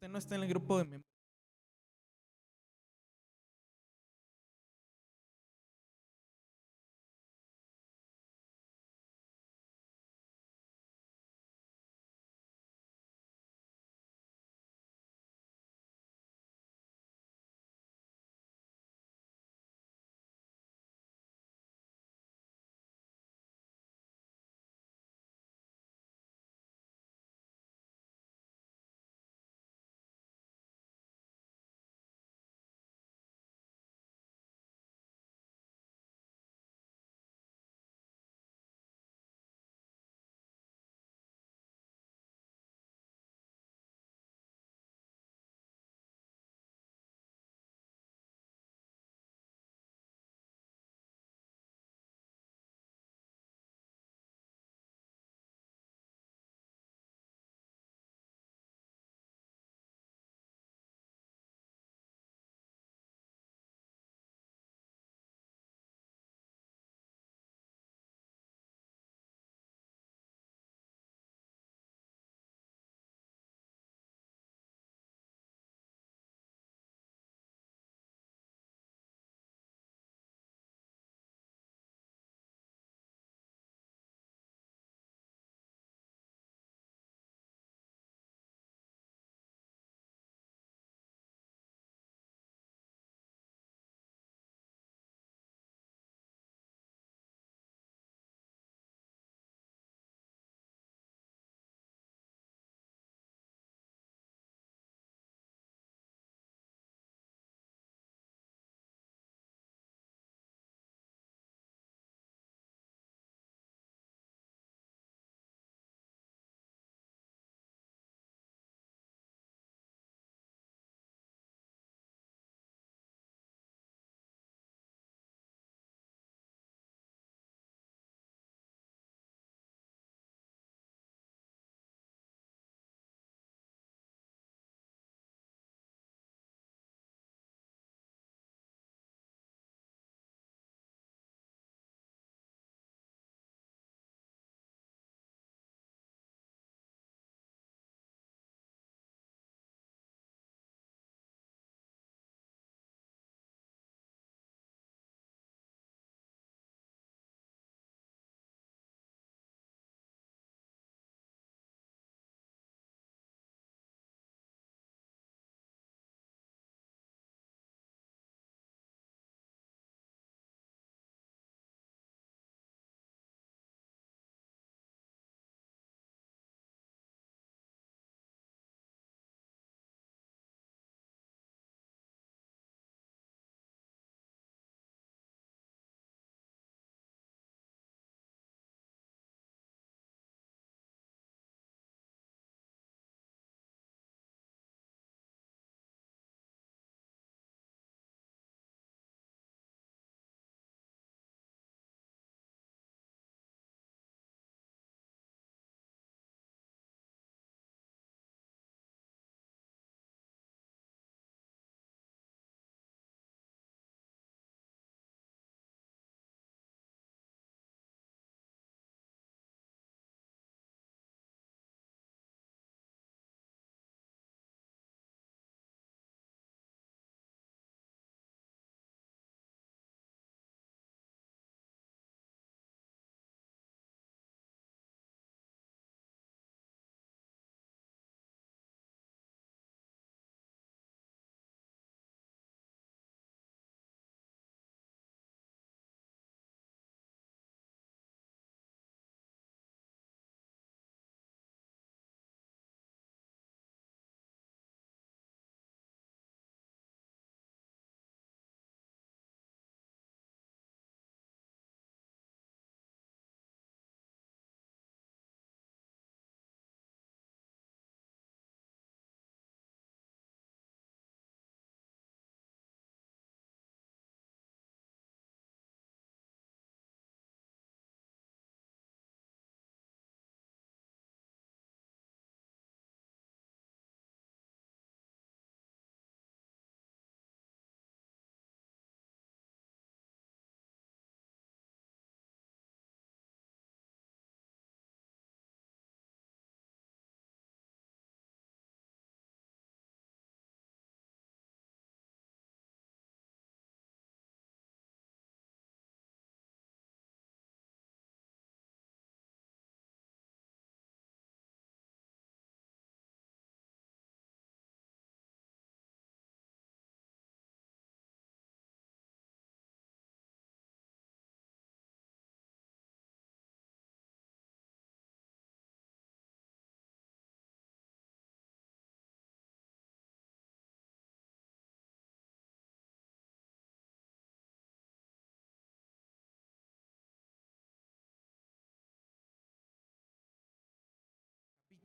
usted no está en el grupo de membresía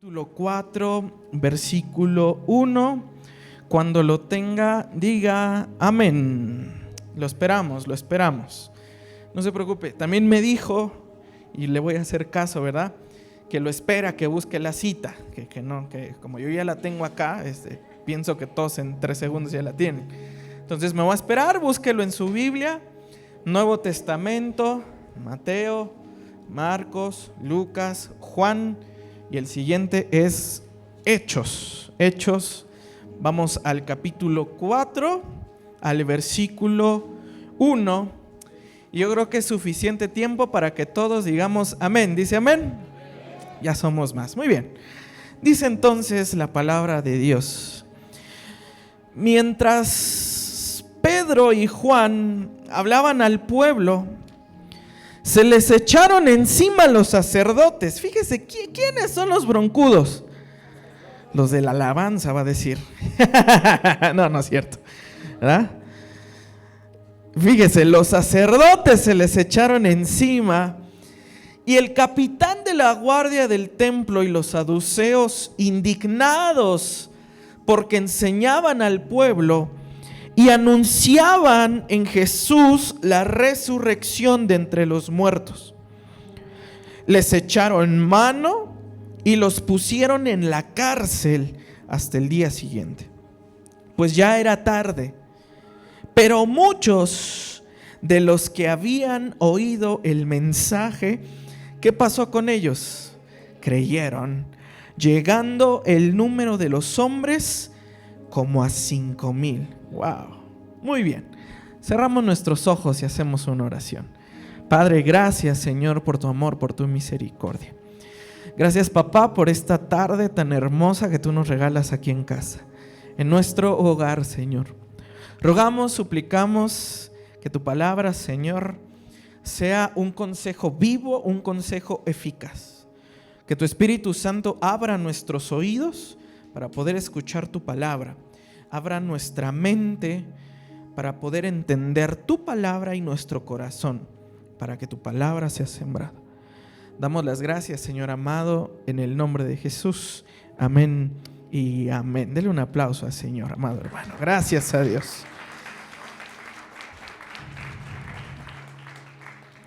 Capítulo 4, versículo 1. Cuando lo tenga, diga amén. Lo esperamos, lo esperamos. No se preocupe. También me dijo, y le voy a hacer caso, ¿verdad? Que lo espera, que busque la cita. Que como yo ya la tengo acá, pienso que todos en 3 segundos ya la tienen. Entonces me voy a esperar, búsquelo en su Biblia. Nuevo Testamento, Mateo, Marcos, Lucas, Juan. Y el siguiente es Hechos. Hechos, vamos al capítulo 4, al versículo 1. Y yo creo que es suficiente tiempo para que todos digamos amén. ¿Dice amén? Ya somos más. Muy bien. Dice entonces la palabra de Dios. Mientras Pedro y Juan hablaban al pueblo, se les echaron encima los sacerdotes. Fíjese, ¿quiénes son los broncudos? Los de la alabanza, va a decir. No es cierto, ¿verdad? Fíjese, los sacerdotes se les echaron encima y el capitán de la guardia del templo y los saduceos, indignados porque enseñaban al pueblo y anunciaban en Jesús la resurrección de entre los muertos, les echaron mano y los pusieron en la cárcel hasta el día siguiente, pues ya era tarde. Pero muchos de los que habían oído el mensaje, ¿qué pasó con ellos? Creyeron, llegando el número de los hombres como a 5,000. Wow, muy bien. Cerramos nuestros ojos y hacemos una oración. Padre, gracias, Señor, por tu amor, por tu misericordia. Gracias, papá, por esta tarde tan hermosa que tú nos regalas aquí en casa, en nuestro hogar, Señor. Rogamos, suplicamos que tu palabra, Señor, sea un consejo vivo, un consejo eficaz. Que tu Espíritu Santo abra nuestros oídos para poder escuchar tu palabra. Abra nuestra mente para poder entender tu palabra y nuestro corazón, para que tu palabra sea sembrada. Damos las gracias, Señor amado, en el nombre de Jesús. Amén y amén. Dele un aplauso al Señor, amado hermano. Gracias a Dios.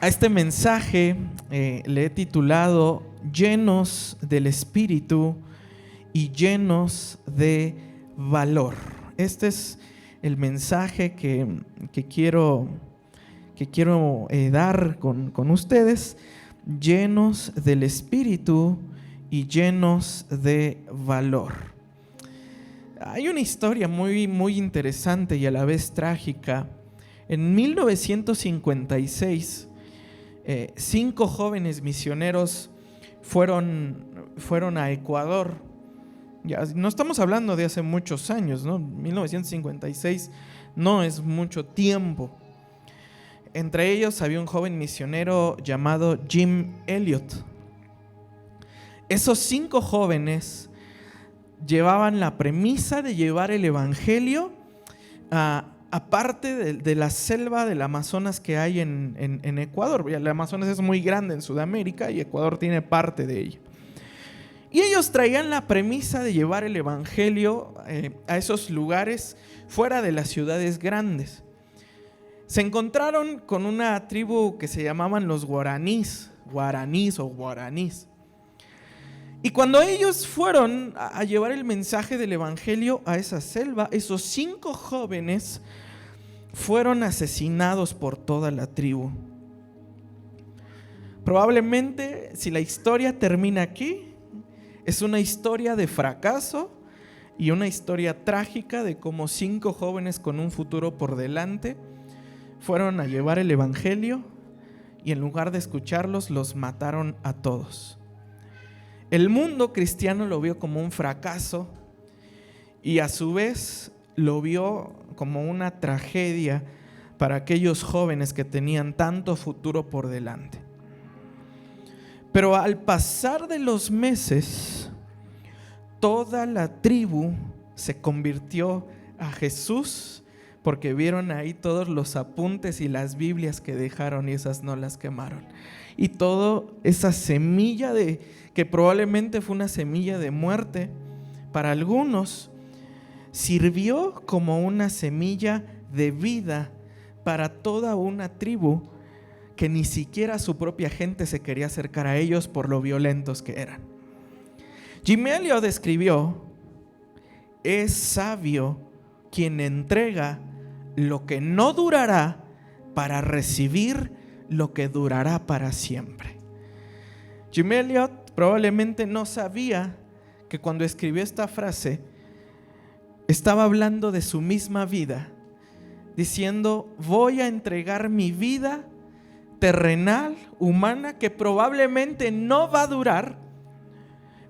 A este mensaje le he titulado Llenos del Espíritu y llenos de valor. Este es el mensaje que quiero dar con ustedes. Llenos del Espíritu y llenos de valor. Hay una historia muy, muy interesante y a la vez trágica. En 1956, 5 jóvenes misioneros fueron a Ecuador. Ya, no estamos hablando de hace muchos años, ¿no? 1956 no es mucho tiempo. Entre ellos había un joven misionero llamado Jim Elliot. Esos 5 jóvenes llevaban la premisa de llevar el evangelio a parte de la selva del Amazonas que hay en Ecuador. El Amazonas es muy grande en Sudamérica y Ecuador tiene parte de ella. Y ellos traían la premisa de llevar el evangelio a esos lugares fuera de las ciudades grandes. Se encontraron con una tribu que se llamaban los guaraníes. Y cuando ellos fueron a llevar el mensaje del evangelio a esa selva, esos 5 jóvenes fueron asesinados por toda la tribu. Probablemente, si la historia termina aquí, es una historia de fracaso y una historia trágica de cómo 5 jóvenes con un futuro por delante fueron a llevar el evangelio y en lugar de escucharlos, los mataron a todos. El mundo cristiano lo vio como un fracaso y a su vez lo vio como una tragedia para aquellos jóvenes que tenían tanto futuro por delante. Pero al pasar de los meses, toda la tribu se convirtió a Jesús porque vieron ahí todos los apuntes y las Biblias que dejaron y esas no las quemaron. Y toda esa semilla que probablemente fue una semilla de muerte para algunos, sirvió como una semilla de vida para toda una tribu que ni siquiera su propia gente se quería acercar a ellos por lo violentos que eran. Jim Elliot escribió: es sabio quien entrega lo que no durará para recibir lo que durará para siempre. Jim Elliot probablemente no sabía que cuando escribió esta frase estaba hablando de su misma vida, diciendo: voy a entregar mi vida terrenal, humana, que probablemente no va a durar,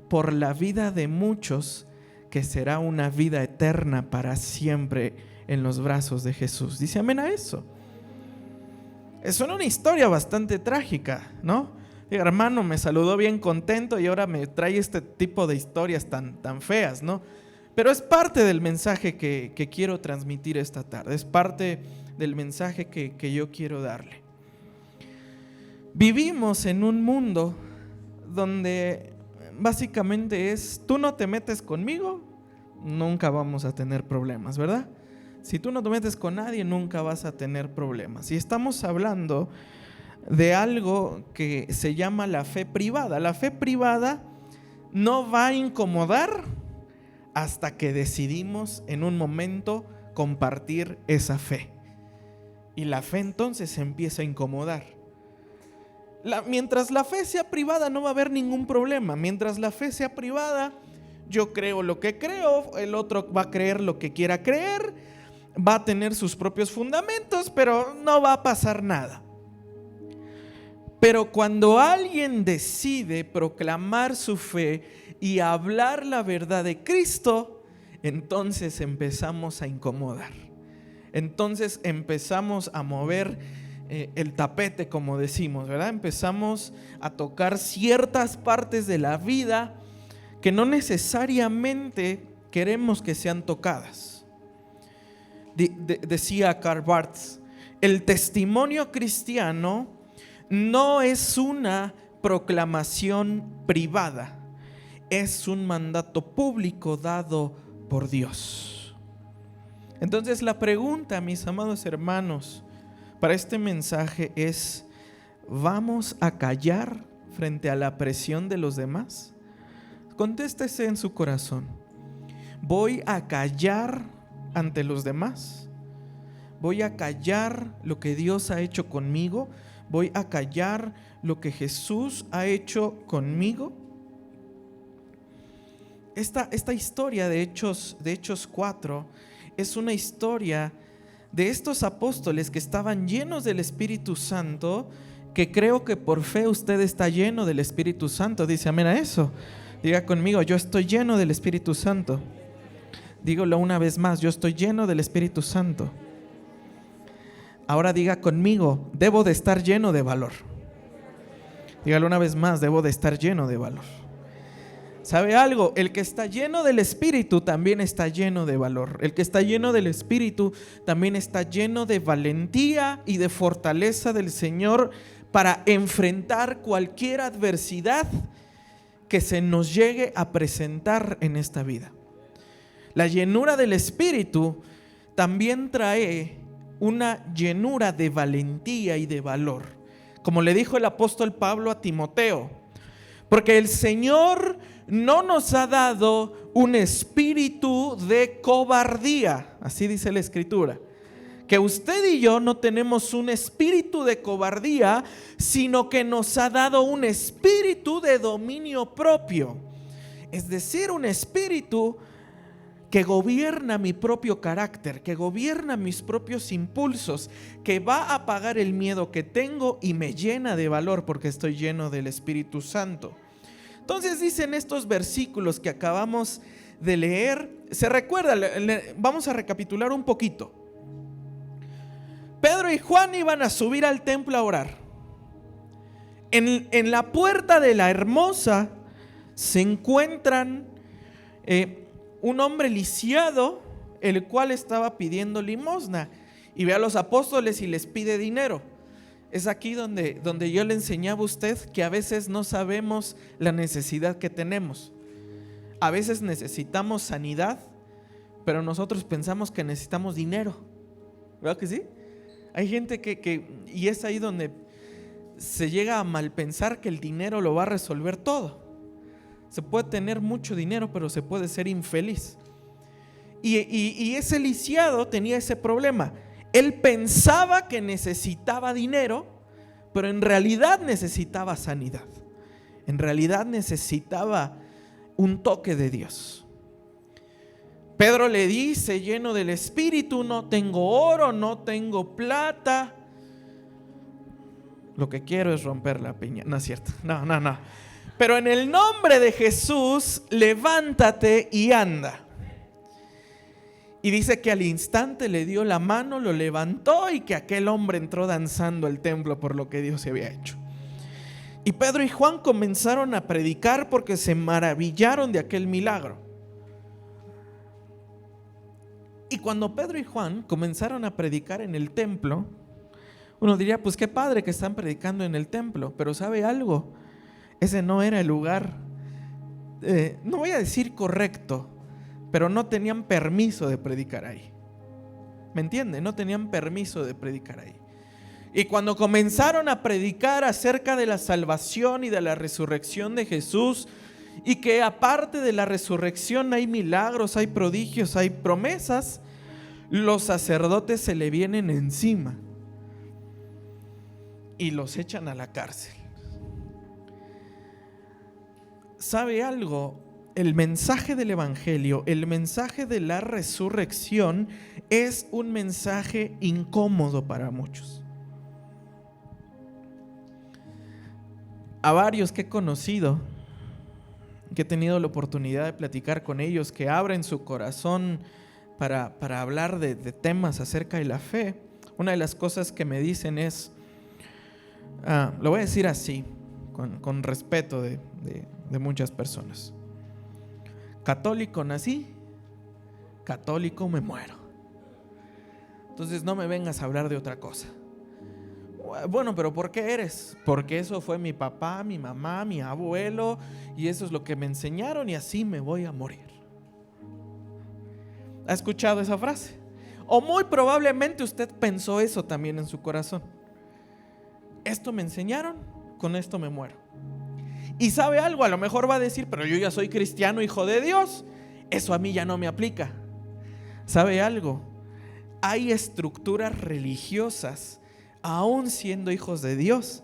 por la vida de muchos, que será una vida eterna para siempre en los brazos de Jesús. Dice amén a eso. Suena una historia bastante trágica, ¿no? Y hermano, me saludó bien contento y ahora me trae este tipo de historias tan feas, ¿no? Pero es parte del mensaje que quiero transmitir esta tarde. Es parte del mensaje que yo quiero darle. Vivimos en un mundo donde básicamente es: tú no te metes conmigo, nunca vamos a tener problemas, ¿verdad? Si tú no te metes con nadie, nunca vas a tener problemas. Y estamos hablando de algo que se llama la fe privada. La fe privada no va a incomodar hasta que decidimos en un momento compartir esa fe. Y la fe entonces empieza a incomodar. Mientras la fe sea privada no va a haber ningún problema. Mientras la fe sea privada, yo creo lo que creo, el otro va a creer lo que quiera creer, va a tener sus propios fundamentos, pero no va a pasar nada. Pero cuando alguien decide proclamar su fe y hablar la verdad de Cristo, entonces empezamos a incomodar. Entonces empezamos a mover el tapete, como decimos, ¿verdad? Empezamos a tocar ciertas partes de la vida que no necesariamente queremos que sean tocadas. Decía Karl Barth: el testimonio cristiano no es una proclamación privada, es un mandato público dado por Dios. Entonces la pregunta, mis amados hermanos, para este mensaje es: ¿vamos a callar frente a la presión de los demás? Contéstese en su corazón: ¿voy a callar ante los demás? ¿Voy a callar lo que Dios ha hecho conmigo? ¿Voy a callar lo que Jesús ha hecho conmigo? Esta historia de Hechos 4 es una historia de estos apóstoles que estaban llenos del Espíritu Santo, que creo que por fe usted está lleno del Espíritu Santo. Dice amén a eso. Diga conmigo: yo estoy lleno del Espíritu Santo. Dígalo una vez más: yo estoy lleno del Espíritu Santo. Ahora diga conmigo: debo de estar lleno de valor. Dígalo una vez más: debo de estar lleno de valor. ¿Sabe algo? El que está lleno del Espíritu también está lleno de valor. El que está lleno del Espíritu también está lleno de valentía y de fortaleza del Señor para enfrentar cualquier adversidad que se nos llegue a presentar en esta vida. La llenura del Espíritu también trae una llenura de valentía y de valor, como le dijo el apóstol Pablo a Timoteo: porque el Señor no nos ha dado un espíritu de cobardía. Así dice la Escritura, que usted y yo no tenemos un espíritu de cobardía, sino que nos ha dado un espíritu de dominio propio. Es decir, un espíritu que gobierna mi propio carácter, que gobierna mis propios impulsos, que va a apagar el miedo que tengo y me llena de valor porque estoy lleno del Espíritu Santo. Entonces dicen estos versículos que acabamos de leer. Se recuerda, vamos a recapitular un poquito. Pedro y Juan iban a subir al templo a orar. En la puerta de la Hermosa se encuentran un hombre lisiado, el cual estaba pidiendo limosna, y ve a los apóstoles y les pide dinero. Es aquí donde yo le enseñaba a usted que a veces no sabemos la necesidad que tenemos. A veces necesitamos sanidad, pero nosotros pensamos que necesitamos dinero. ¿Verdad que sí? Hay gente y es ahí donde se llega a malpensar que el dinero lo va a resolver todo. Se puede tener mucho dinero, pero se puede ser infeliz. Y ese lisiado tenía ese problema. Él pensaba que necesitaba dinero, pero en realidad necesitaba sanidad. En realidad necesitaba un toque de Dios. Pedro le dice, lleno del Espíritu: no tengo oro, no tengo plata. Lo que quiero es romper la piña. No es cierto, no. Pero en el nombre de Jesús, levántate y anda. Y dice que al instante le dio la mano, lo levantó, y que aquel hombre entró danzando al templo por lo que Dios se había hecho. Y Pedro y Juan comenzaron a predicar porque se maravillaron de aquel milagro. Y cuando Pedro y Juan comenzaron a predicar en el templo, uno diría, pues qué padre que están predicando en el templo, pero ¿sabe algo? Ese no era el lugar, no voy a decir correcto, pero no tenían permiso de predicar ahí. ¿Me entiende? No tenían permiso de predicar ahí. Y cuando comenzaron a predicar acerca de la salvación y de la resurrección de Jesús, y que aparte de la resurrección hay milagros, hay prodigios, hay promesas, los sacerdotes se le vienen encima y los echan a la cárcel. ¿Sabe algo? El mensaje del Evangelio, el mensaje de la resurrección, es un mensaje incómodo para muchos. A varios que he conocido, que he tenido la oportunidad de platicar con ellos, que abren su corazón para hablar de temas acerca de la fe, una de las cosas que me dicen es, lo voy a decir así, con respeto de muchas personas: católico nací, católico me muero. Entonces no me vengas a hablar de otra cosa. Bueno, pero ¿por qué eres? Porque eso fue mi papá, mi mamá, mi abuelo, y eso es lo que me enseñaron, y así me voy a morir. ¿Ha escuchado esa frase? O muy probablemente usted pensó eso también en su corazón. Esto me enseñaron, con esto me muero. Y ¿sabe algo? A lo mejor va a decir, pero yo ya soy cristiano, hijo de Dios, eso a mí ya no me aplica. ¿Sabe algo? Hay estructuras religiosas, aún siendo hijos de Dios,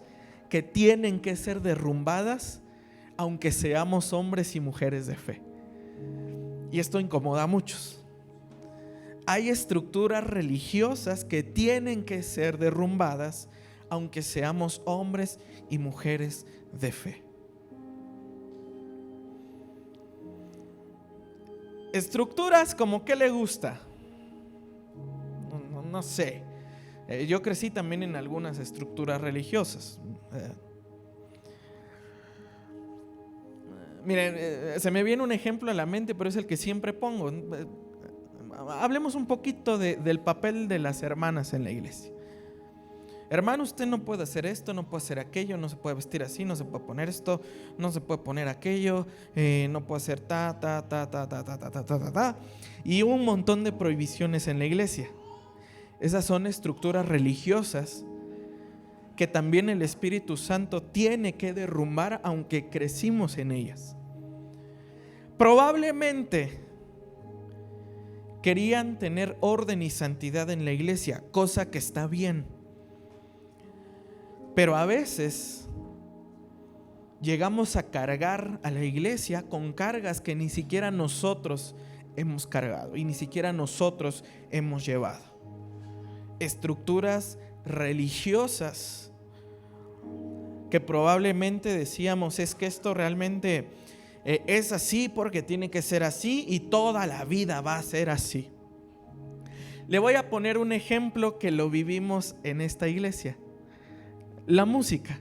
que tienen que ser derrumbadas, aunque seamos hombres y mujeres de fe. Y esto incomoda a muchos. Hay estructuras religiosas que tienen que ser derrumbadas, aunque seamos hombres y mujeres de fe. Estructuras como ¿qué le gusta? No sé. Yo crecí también en algunas estructuras religiosas. Miren, se me viene un ejemplo a la mente, pero es el que siempre pongo. Hablemos un poquito del papel de las hermanas en la iglesia. Hermano, usted no puede hacer esto, no puede hacer aquello, no se puede vestir así, no se puede poner esto, no se puede poner aquello, no puede hacer y un montón de prohibiciones en la iglesia. Esas son estructuras religiosas que también el Espíritu Santo tiene que derrumbar, aunque crecimos en ellas. Probablemente querían tener orden y santidad en la iglesia, cosa que está bien. Pero a veces llegamos a cargar a la iglesia con cargas que ni siquiera nosotros hemos cargado y ni siquiera nosotros hemos llevado. Estructuras religiosas que probablemente decíamos, es que esto realmente es así porque tiene que ser así y toda la vida va a ser así. Le voy a poner un ejemplo que lo vivimos en esta iglesia: la música.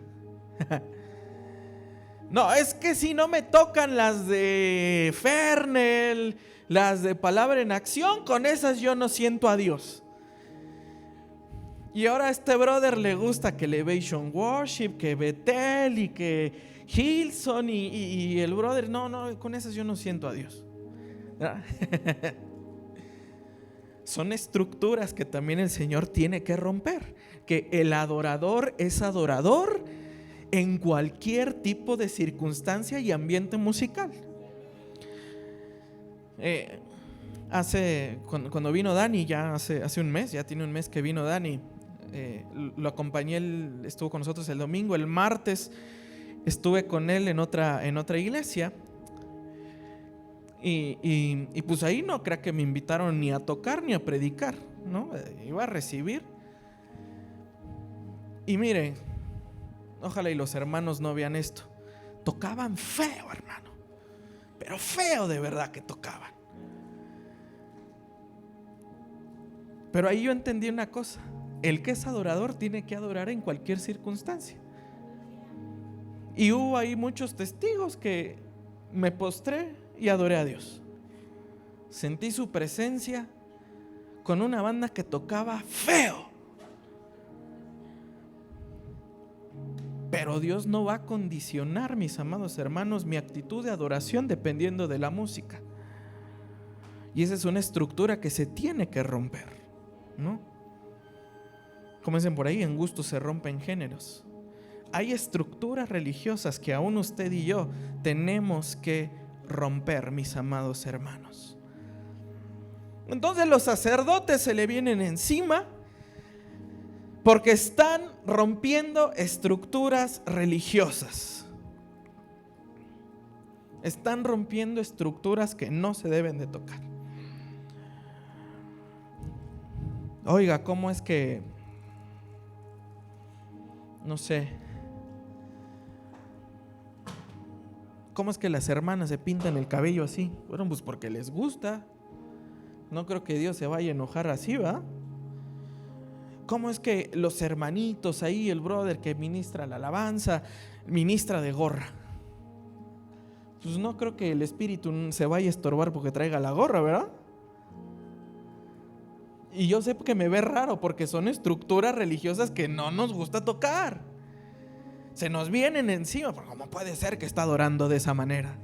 No, es que si no me tocan las de Fernel, Las de palabra en acción, con esas yo no siento a Dios. Y ahora a este brother le gusta que Elevation Worship, que Bethel y que Hillsong y el brother, no, con esas yo no siento a Dios. Son estructuras que también el Señor tiene que romper. Que el adorador es adorador en cualquier tipo de circunstancia y ambiente musical. Cuando vino Dani, ya hace un mes, ya tiene un mes que vino Dani, lo acompañé, él estuvo con nosotros el domingo. El martes estuve con él en otra iglesia y pues ahí no creo que me invitaron ni a tocar ni a predicar, ¿no? Iba a recibir. Y miren, ojalá y los hermanos no vean esto, tocaban feo, hermano, pero feo de verdad que tocaban. Pero ahí yo entendí una cosa: el que es adorador tiene que adorar en cualquier circunstancia. Y hubo ahí muchos testigos que me postré y adoré a Dios. Sentí su presencia con una banda que tocaba feo. Pero Dios no va a condicionar, mis amados hermanos, mi actitud de adoración dependiendo de la música. Y esa es una estructura que se tiene que romper, ¿no? Como dicen por ahí, en gusto se rompen géneros. Hay estructuras religiosas que aún usted y yo tenemos que romper, mis amados hermanos. Entonces los sacerdotes se le vienen encima porque están rompiendo estructuras religiosas. Están rompiendo estructuras que no se deben de tocar. Oiga, ¿cómo es que, no sé, cómo es que las hermanas se pintan el cabello así? Bueno, pues porque les gusta. No creo que Dios se vaya a enojar así, ¿va? ¿Cómo es que los hermanitos ahí, el brother que ministra la alabanza, ministra de gorra? Pues no creo que el espíritu se vaya a estorbar porque traiga la gorra, ¿verdad? Y yo sé que me ve raro porque son estructuras religiosas que no nos gusta tocar. Se nos vienen encima, pero ¿cómo puede ser que está adorando de esa manera?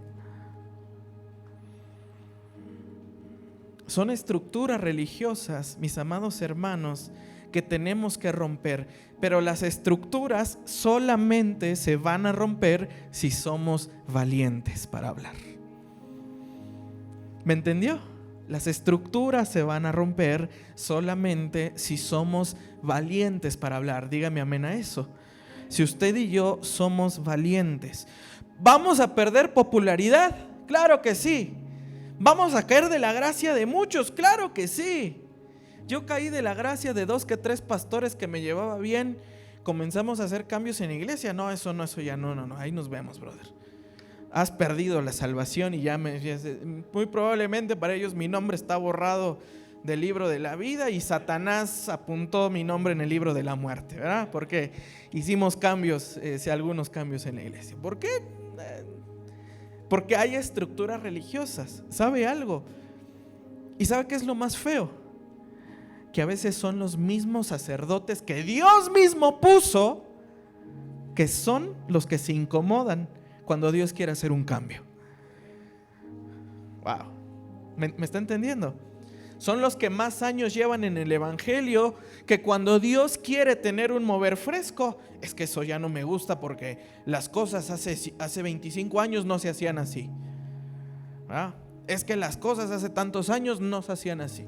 Son estructuras religiosas, mis amados hermanos, que tenemos que romper. Pero las estructuras solamente se van a romper si somos valientes para hablar. ¿Me entendió? Las estructuras se van a romper solamente si somos valientes para hablar. Dígame amén a eso. Si usted y yo somos valientes, ¿vamos a perder popularidad? Claro que sí. ¿Vamos a caer de la gracia de muchos? Claro que sí. Yo caí de la gracia de 2 que 3 pastores que me llevaba bien. Comenzamos a hacer cambios en la iglesia. No, eso ya no. Ahí nos vemos, brother. Has perdido la salvación y ya muy probablemente para ellos mi nombre está borrado del libro de la vida y Satanás apuntó mi nombre en el libro de la muerte, ¿verdad? Porque hicimos cambios, algunos cambios en la iglesia. ¿Por qué? Porque hay estructuras religiosas. ¿Sabe algo? ¿Y sabe qué es lo más feo? Que a veces son los mismos sacerdotes que Dios mismo puso, que son los que se incomodan cuando Dios quiere hacer un cambio. Wow. ¿Me está entendiendo? Son los que más años llevan en el evangelio, que cuando Dios quiere tener un mover fresco, es que eso ya no me gusta porque las cosas hace 25 años no se hacían así. Es que las cosas hace tantos años no se hacían así.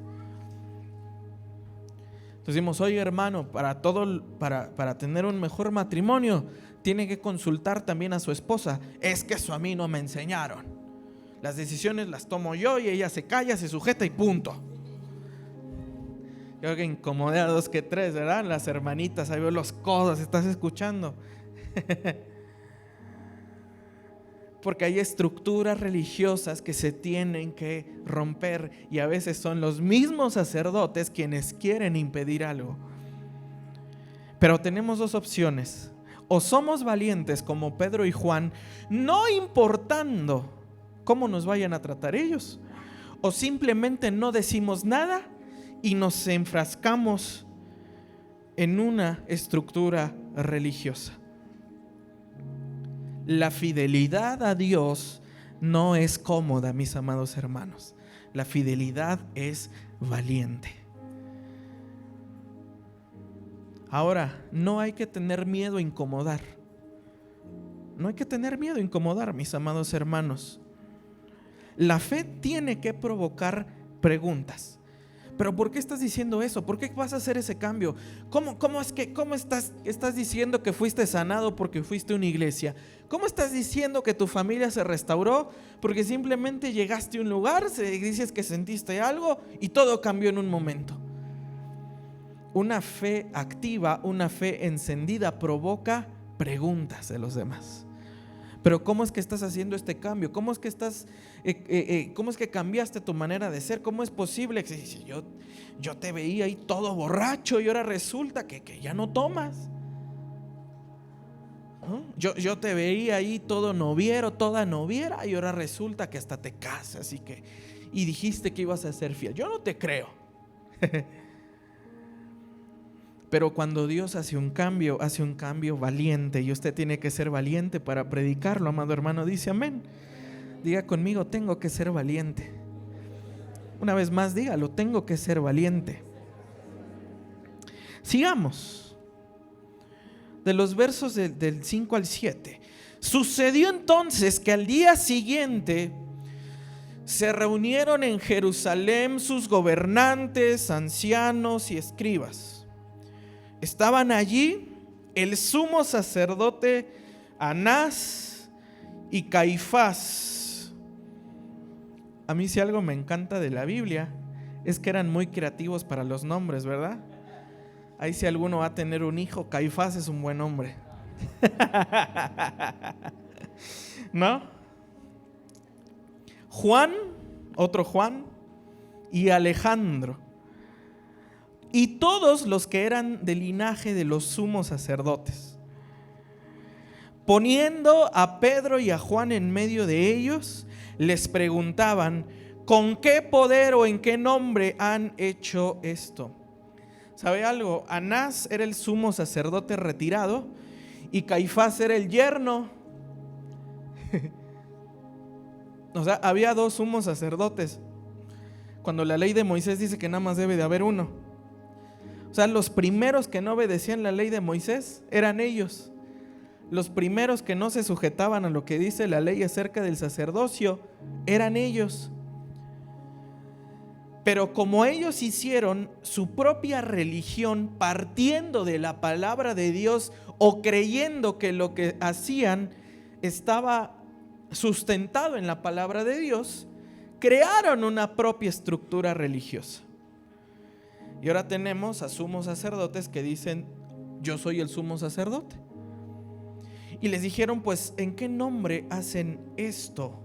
Entonces decimos, oye hermano, para tener un mejor matrimonio tiene que consultar también a su esposa. Es que eso a mí no me enseñaron. Las decisiones las tomo yo y ella se calla, se sujeta y punto. Yo creo que incomodé a 2 que 3, ¿verdad? Las hermanitas, ahí veo los codos, ¿estás escuchando? Porque hay estructuras religiosas que se tienen que romper y a veces son los mismos sacerdotes quienes quieren impedir algo. Pero tenemos 2 opciones. O somos valientes como Pedro y Juan, no importando cómo nos vayan a tratar ellos, o simplemente no decimos nada y nos enfrascamos en una estructura religiosa. La fidelidad a Dios no es cómoda, mis amados hermanos. La fidelidad es valiente. Ahora, no hay que tener miedo a incomodar. No hay que tener miedo a incomodar, mis amados hermanos. La fe tiene que provocar preguntas. ¿Pero por qué estás diciendo eso? ¿Por qué vas a hacer ese cambio? ¿Cómo estás diciendo que fuiste sanado porque fuiste a una iglesia? ¿Cómo estás diciendo que tu familia se restauró porque simplemente llegaste a un lugar, dices que sentiste algo y todo cambió en un momento? Una fe activa, una fe encendida provoca preguntas de los demás. Pero ¿cómo es que estás haciendo este cambio? ¿Cómo es que cambiaste tu manera de ser? ¿Cómo es posible que yo te veía ahí todo borracho y ahora resulta que ya no tomas? ¿No? Yo te veía ahí todo noviero, toda noviera, y ahora resulta que hasta te casas y dijiste que ibas a ser fiel. Yo no te creo. Pero cuando Dios hace un cambio valiente, y usted tiene que ser valiente para predicarlo, amado hermano. Dice amén. Diga conmigo, tengo que ser valiente. Una vez más, dígalo, tengo que ser valiente. Sigamos. De los versos del 5 al 7. Sucedió entonces que al día siguiente se reunieron en Jerusalén sus gobernantes, ancianos y escribas. Estaban allí el sumo sacerdote Anás y Caifás. A mí, si algo me encanta de la Biblia, es que eran muy creativos para los nombres, ¿verdad? Ahí, si alguno va a tener un hijo, Caifás es un buen nombre. ¿No? Juan, otro Juan, y Alejandro. Y todos los que eran del linaje de los sumos sacerdotes. Poniendo a Pedro y a Juan en medio de ellos, les preguntaban: ¿con qué poder o en qué nombre han hecho esto? ¿Sabe algo? Anás era el sumo sacerdote retirado y Caifás era el yerno. O sea, había dos sumos sacerdotes, cuando la ley de Moisés dice que nada más debe de haber uno. O sea, los primeros que no obedecían la ley de Moisés eran ellos. Los primeros que no se sujetaban a lo que dice la ley acerca del sacerdocio eran ellos. Pero como ellos hicieron su propia religión partiendo de la palabra de Dios, o creyendo que lo que hacían estaba sustentado en la palabra de Dios, crearon una propia estructura religiosa. Y ahora tenemos a sumos sacerdotes que dicen: yo soy el sumo sacerdote. Y les dijeron: pues, ¿en qué nombre hacen esto?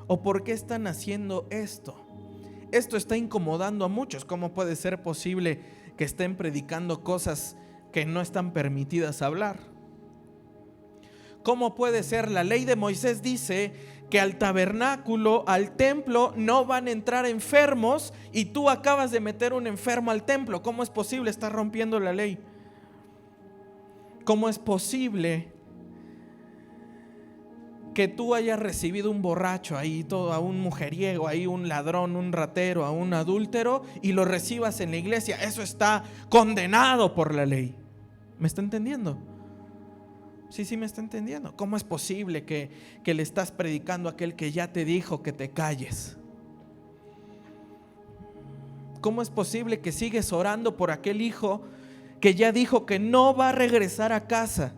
¿O por qué están haciendo esto? Esto está incomodando a muchos. ¿Cómo puede ser posible que estén predicando cosas que no están permitidas hablar? ¿Cómo puede ser? La ley de Moisés dice que al tabernáculo, al templo, no van a entrar enfermos, y tú acabas de meter un enfermo al templo. ¿Cómo es posible? Estás rompiendo la ley. ¿Cómo es posible que tú hayas recibido un borracho ahí, todo, a un mujeriego ahí, un ladrón, un ratero, a un adúltero, y lo recibas en la iglesia? Eso está condenado por la ley. ¿Me está entendiendo? Sí, me está entendiendo. ¿Cómo es posible que le estás predicando a aquel que ya te dijo que te calles? ¿Cómo es posible que sigues orando por aquel hijo que ya dijo que no va a regresar a casa?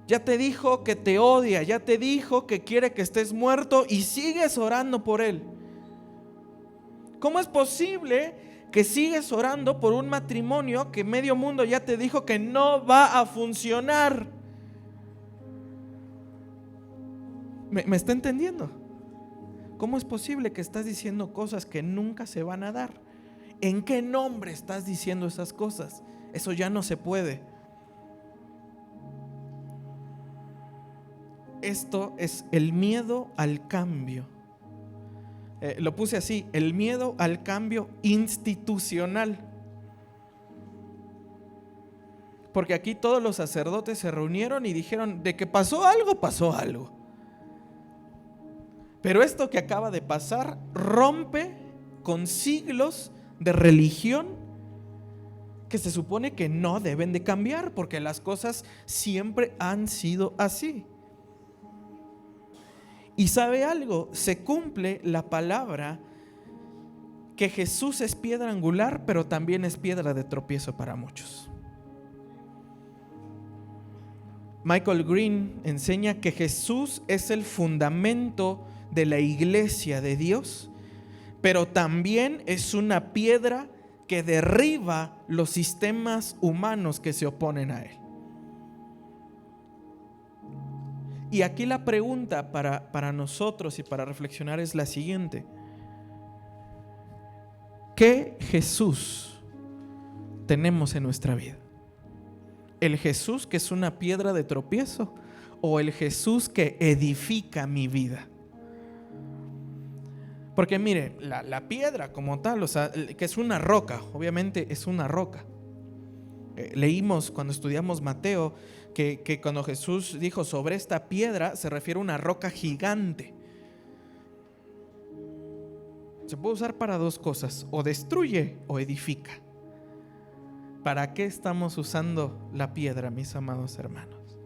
Ya te dijo que te odia, ya te dijo que quiere que estés muerto, y sigues orando por él. ¿Cómo es posible que sigues orando por un matrimonio que medio mundo ya te dijo que no va a funcionar? ¿Me está entendiendo? ¿Cómo es posible que estás diciendo cosas que nunca se van a dar? ¿En qué nombre estás diciendo esas cosas? Eso ya no se puede. Esto es el miedo al cambio. lo puse así: el miedo al cambio institucional. Porque aquí todos los sacerdotes se reunieron y dijeron: de que pasó algo, pasó algo. Pero esto que acaba de pasar rompe con siglos de religión que se supone que no deben de cambiar, porque las cosas siempre han sido así. Y ¿sabe algo? Se cumple la palabra que Jesús es piedra angular, pero también es piedra de tropiezo para muchos. Michael Green enseña que Jesús es el fundamento de la iglesia de Dios, pero también es una piedra que derriba los sistemas humanos que se oponen a él. Y aquí la pregunta para nosotros y para reflexionar es la siguiente: ¿qué Jesús tenemos en nuestra vida? ¿El Jesús que es una piedra de tropiezo o el Jesús que edifica mi vida? Porque mire, la piedra como tal, o sea, que es una roca, obviamente es una roca. Leímos cuando estudiamos Mateo que cuando Jesús dijo sobre esta piedra, se refiere a una roca gigante. Se puede usar para dos cosas: o destruye o edifica. ¿Para qué estamos usando la piedra, mis amados hermanos?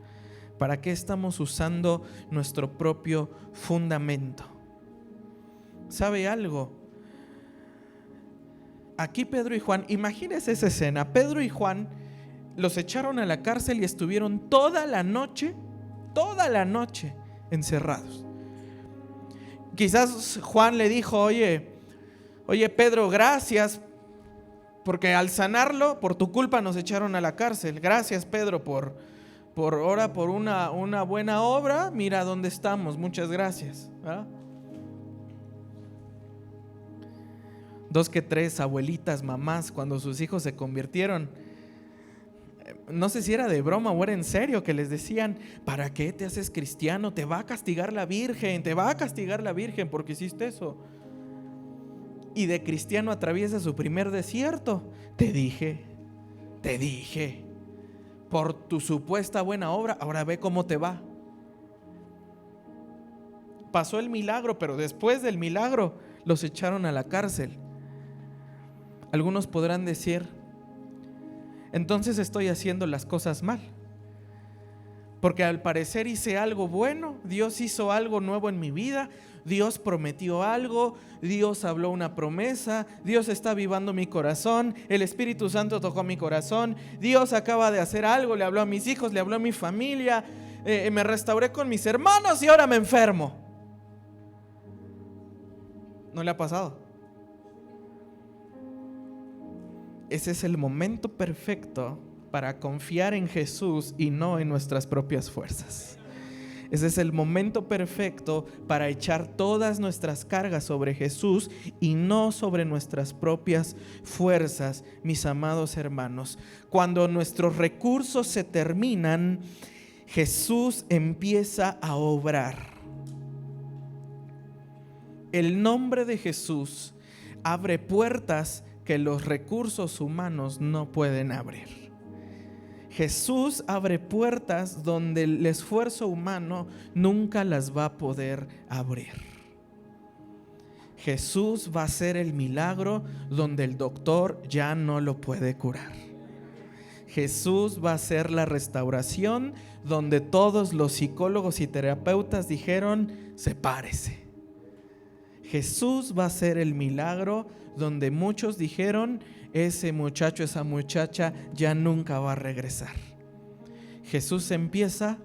¿Para qué estamos usando nuestro propio fundamento? ¿Sabe algo? Aquí Pedro y Juan, imagínense esa escena. Pedro y Juan los echaron a la cárcel y estuvieron toda la noche encerrados. Quizás Juan le dijo: oye Pedro, gracias, porque al sanarlo, por tu culpa nos echaron a la cárcel. Gracias, Pedro, por una buena obra. Mira dónde estamos, muchas gracias. ¿Verdad? 2 que 3 abuelitas, mamás, cuando sus hijos se convirtieron, no sé si era de broma o era en serio, que les decían: ¿para qué te haces cristiano? Te va a castigar la Virgen porque hiciste eso. Y de cristiano atraviesa su primer desierto. Te dije, por tu supuesta buena obra, ahora ve cómo te va. Pasó el milagro, pero después del milagro los echaron a la cárcel. Algunos podrán decir: entonces estoy haciendo las cosas mal, porque al parecer hice algo bueno, Dios hizo algo nuevo en mi vida, Dios prometió algo, Dios habló una promesa, Dios está avivando mi corazón, el Espíritu Santo tocó mi corazón, Dios acaba de hacer algo, le habló a mis hijos, le habló a mi familia, me restauré con mis hermanos y ahora me enfermo. ¿No le ha pasado? Ese es el momento perfecto para confiar en Jesús y no en nuestras propias fuerzas. Ese es el momento perfecto para echar todas nuestras cargas sobre Jesús y no sobre nuestras propias fuerzas, mis amados hermanos. Cuando nuestros recursos se terminan, Jesús empieza a obrar. El nombre de Jesús abre puertas que los recursos humanos no pueden abrir. Jesús abre puertas donde el esfuerzo humano nunca las va a poder abrir. Jesús va a hacer el milagro donde el doctor ya no lo puede curar. Jesús va a hacer la restauración donde todos los psicólogos y terapeutas dijeron: sepárese. Jesús va a hacer el milagro donde muchos dijeron: ese muchacho, esa muchacha ya nunca va a regresar. Jesús empieza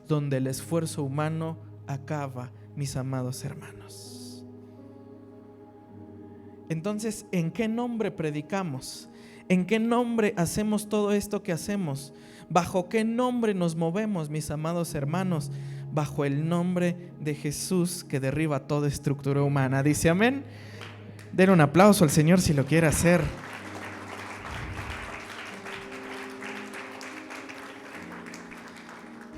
donde el esfuerzo humano acaba, mis amados hermanos. Entonces, ¿en qué nombre predicamos? ¿En qué nombre hacemos todo esto que hacemos? ¿Bajo qué nombre nos movemos, mis amados hermanos? Bajo el nombre de Jesús, que derriba toda estructura humana. ¿Dice amén? Den un aplauso al Señor si lo quiere hacer.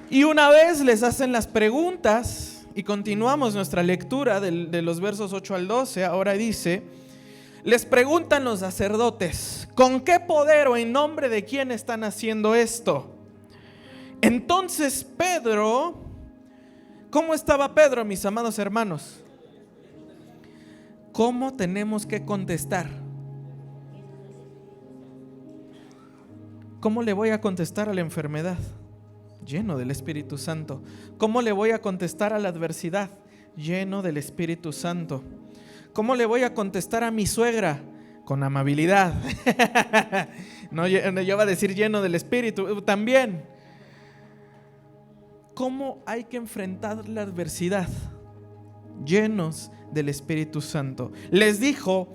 Y una vez les hacen las preguntas, Y continuamos nuestra lectura de los versos 8 al 12. Ahora dice: les preguntan los sacerdotes, ¿con qué poder o en nombre de quién están haciendo esto? Entonces Pedro, ¿cómo estaba Pedro, mis amados hermanos? ¿Cómo tenemos que contestar? ¿Cómo le voy a contestar a la enfermedad? Lleno del Espíritu Santo. ¿Cómo le voy a contestar a la adversidad? Lleno del Espíritu Santo. ¿Cómo le voy a contestar a mi suegra? Con amabilidad. No, yo iba a decir lleno del Espíritu también. ¿Cómo hay que enfrentar la adversidad? Llenos del Espíritu Santo. Les dijo: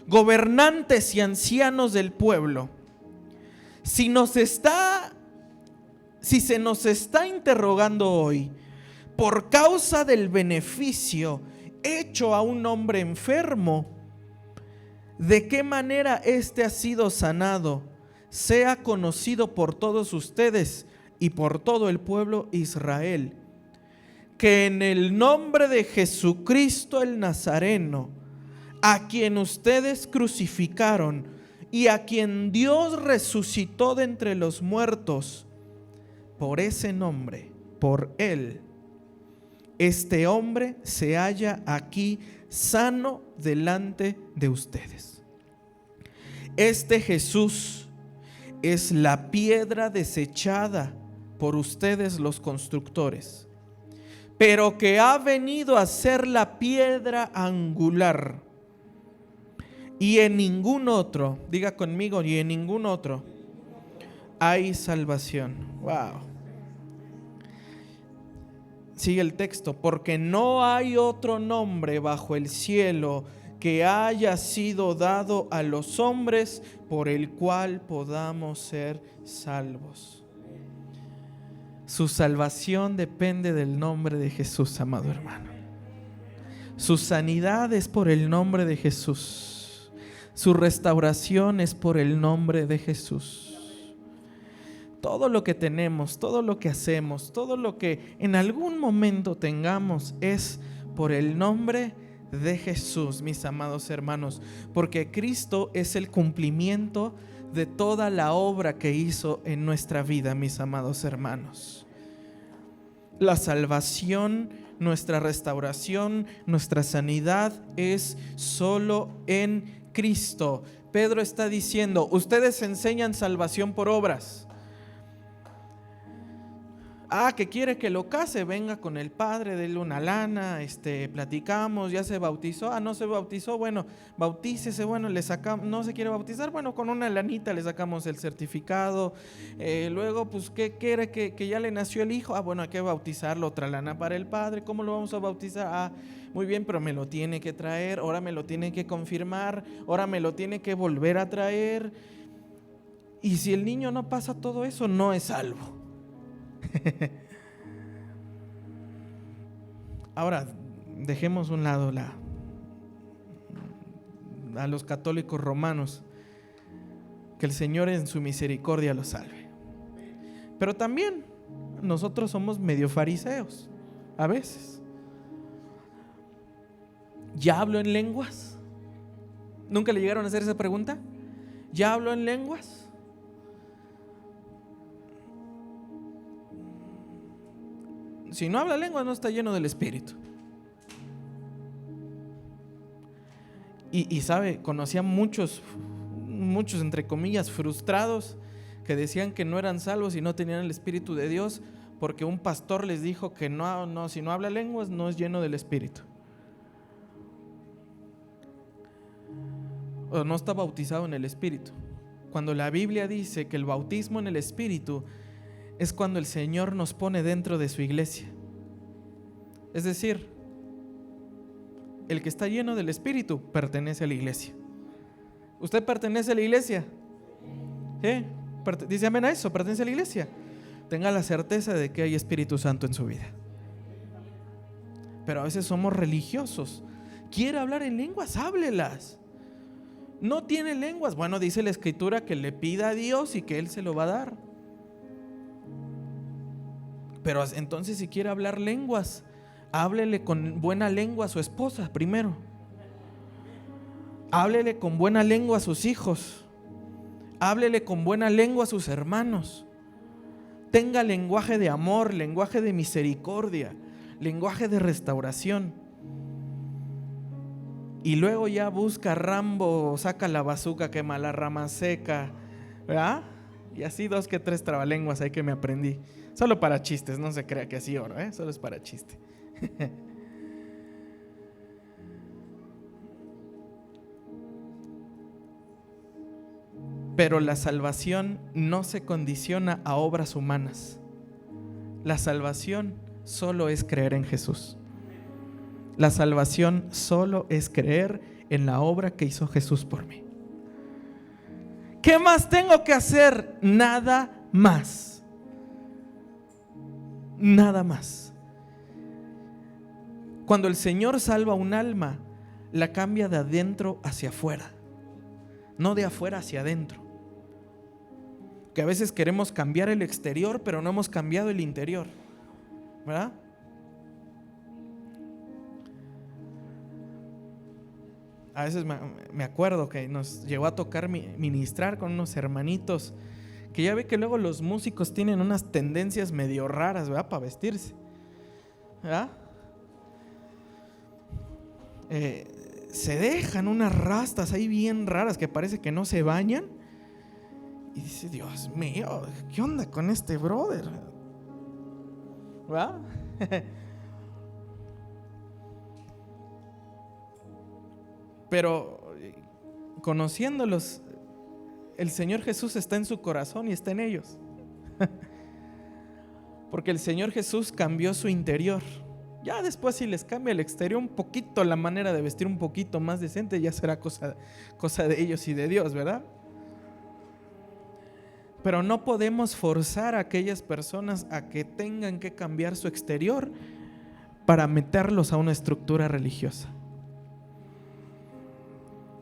gobernantes y ancianos del pueblo, si se nos está interrogando hoy por causa del beneficio hecho a un hombre enfermo, de qué manera éste ha sido sanado, sea conocido por todos ustedes y por todo el pueblo Israel, que en el nombre de Jesucristo el Nazareno, a quien ustedes crucificaron y a quien Dios resucitó de entre los muertos, por ese nombre, por él, este hombre se halla aquí sano delante de ustedes. Este Jesús es la piedra desechada por ustedes los constructores, pero que ha venido a ser la piedra angular. Y en ningún otro, diga conmigo, y en ningún otro hay salvación. Wow. Sigue el texto: porque no hay otro nombre bajo el cielo que haya sido dado a los hombres por el cual podamos ser salvos. Su salvación depende del nombre de Jesús, amado hermano. Su sanidad es por el nombre de Jesús. Su restauración es por el nombre de Jesús. Todo lo que tenemos, todo lo que hacemos, todo lo que en algún momento tengamos es por el nombre de Jesús, mis amados hermanos, porque Cristo es el cumplimiento de toda la obra que hizo en nuestra vida, mis amados hermanos. La salvación, nuestra restauración, nuestra sanidad es solo en Cristo. Pedro está diciendo: ustedes enseñan salvación por obras. Que quiere que lo case, venga con el padre, denle una lana, platicamos, ya se bautizó, no se bautizó, bueno, bautícese, bueno, le sacamos, no se quiere bautizar, bueno, con una lanita le sacamos el certificado, luego, pues, ¿qué quiere? Que ya le nació el hijo, bueno, hay que bautizarlo, otra lana para el padre. ¿Cómo lo vamos a bautizar? Muy bien, pero me lo tiene que traer, ahora me lo tiene que confirmar, ahora me lo tiene que volver a traer, y si el niño no pasa todo eso, no es salvo. Ahora, dejemos un lado a los católicos romanos, que el Señor en su misericordia los salve. Pero también nosotros somos medio fariseos a veces. ¿Ya hablo en lenguas? ¿Nunca le llegaron a hacer esa pregunta? ¿Ya hablo en lenguas? Si no habla lenguas, no está lleno del Espíritu. Y sabe, conocía muchos entre comillas frustrados que decían que no eran salvos y no tenían el Espíritu de Dios porque un pastor les dijo que no, si no habla lenguas no es lleno del Espíritu, o no está bautizado en el Espíritu, cuando la Biblia dice que el bautismo en el Espíritu es cuando el Señor nos pone dentro de su iglesia. Es decir, el que está lleno del Espíritu pertenece a la iglesia. ¿Usted pertenece a la iglesia? ¿Sí? Dice amén a eso, pertenece a la iglesia. Tenga la certeza de que hay Espíritu Santo en su vida. Pero a veces somos religiosos. ¿Quiere hablar en lenguas? Háblelas. ¿No tiene lenguas? Bueno, dice la Escritura que le pida a Dios y que Él se lo va a dar. Pero entonces, si quiere hablar lenguas, Háblele con buena lengua a su esposa primero. Háblele con buena lengua a sus hijos. Háblele con buena lengua a sus hermanos. Tenga lenguaje de amor, lenguaje de misericordia, lenguaje de restauración. Y luego ya busca Rambo, saca la bazuca, quema la rama seca, ¿verdad? Y así 2 que 3 trabalenguas ahí que me aprendí. Solo para chistes, no se crea que así oro, solo es para chiste. Pero la salvación no se condiciona a obras humanas. La salvación solo es creer en Jesús. La salvación solo es creer en la obra que hizo Jesús por mí. ¿Qué más tengo que hacer? Nada más. Nada más. Cuando el Señor salva un alma, la cambia de adentro hacia afuera, no de afuera hacia adentro. Que a veces queremos cambiar el exterior, pero no hemos cambiado el interior, ¿verdad? A veces me acuerdo que nos llegó a tocar ministrar con unos hermanitos, que ya ve que luego los músicos tienen unas tendencias medio raras, ¿verdad? Para vestirse, ¿verdad? Se dejan unas rastas ahí bien raras que parece que no se bañan. Y dice, Dios mío, ¿qué onda con este brother? ¿Va? Pero conociéndolos, el Señor Jesús está en su corazón y está en ellos. Porque el Señor Jesús cambió su interior. Ya después, si les cambia el exterior un poquito, la manera de vestir un poquito más decente, ya será cosa de ellos y de Dios, ¿verdad? Pero no podemos forzar a aquellas personas a que tengan que cambiar su exterior para meterlos a una estructura religiosa.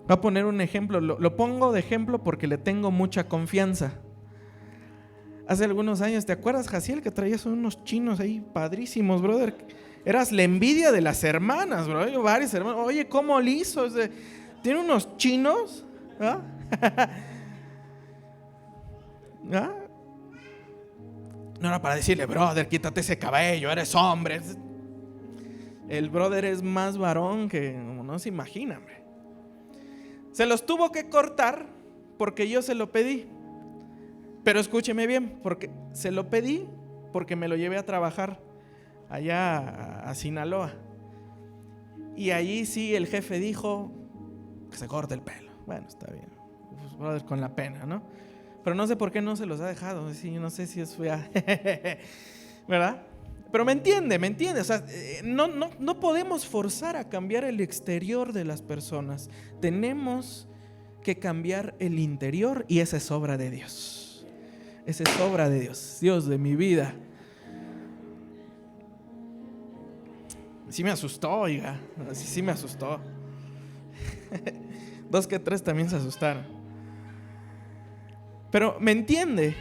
Voy a poner un ejemplo, lo pongo de ejemplo porque le tengo mucha confianza. Hace algunos años, ¿te acuerdas, Jaciel, que traías unos chinos ahí padrísimos, brother? Eras la envidia de las hermanas, brother. Varias hermanas. Oye, ¿cómo le hizo? ¿Tiene unos chinos? ¿Ah? ¿Ah? No era para decirle, brother, quítate ese cabello, eres hombre. El brother es más varón que no se imagina, hombre. Se los tuvo que cortar porque yo se lo pedí. Pero escúcheme bien, porque se lo pedí porque me lo llevé a trabajar allá a Sinaloa. Y allí sí el jefe dijo que se corte el pelo. Bueno, está bien, pues, brother, con la pena, ¿no? Pero no sé por qué no se los ha dejado. Sí, no sé si eso ya ¿verdad? Pero me entiende. O sea, no podemos forzar a cambiar el exterior de las personas. Tenemos que cambiar el interior, y esa es obra de Dios. Esa es obra de Dios. Dios de mi vida. Sí me asustó, oiga. Sí me asustó. 2 que 3 también se asustaron. Pero me entiende.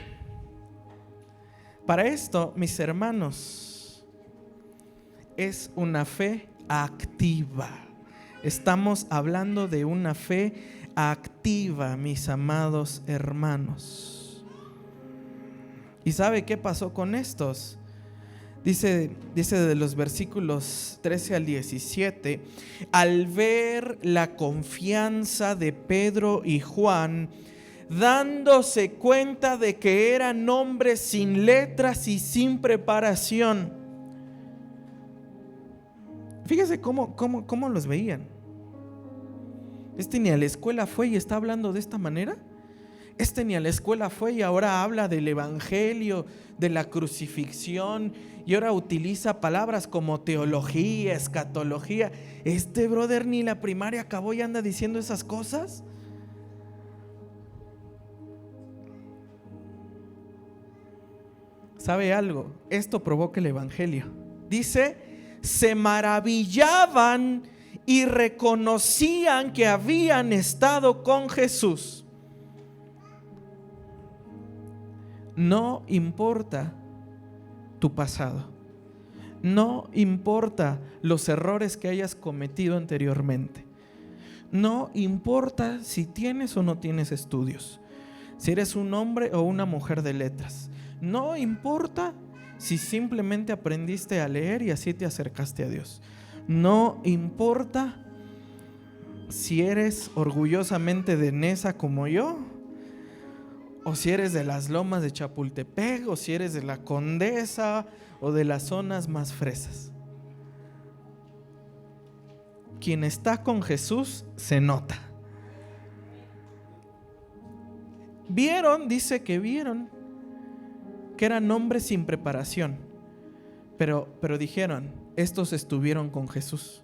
Para esto, mis hermanos, es una fe activa. Estamos hablando de una fe activa, mis amados hermanos. ¿Y sabe qué pasó con estos? Dice de los versículos 13 al 17, al ver la confianza de Pedro y Juan, dándose cuenta de que eran hombres sin letras y sin preparación. Fíjese cómo los veían. Este ni a la escuela fue y está hablando de esta manera. Este ni a la escuela fue y ahora habla del evangelio, de la crucifixión, y ahora utiliza palabras como teología, escatología. Este brother ni la primaria acabó y anda diciendo esas cosas. ¿Sabe algo? Esto provoca el evangelio. Dice, se maravillaban y reconocían que habían estado con Jesús. No importa tu pasado, No importa los errores que hayas cometido anteriormente. No importa si tienes o no tienes estudios, si eres un hombre o una mujer de letras. No importa si simplemente aprendiste a leer y así te acercaste a Dios. No importa si eres orgullosamente de Nesa como yo, o si eres de las lomas de Chapultepec, o si eres de la Condesa o de las zonas más fresas. Quien está con Jesús se nota. Dice que vieron que eran hombres sin preparación, pero dijeron, estos estuvieron con Jesús.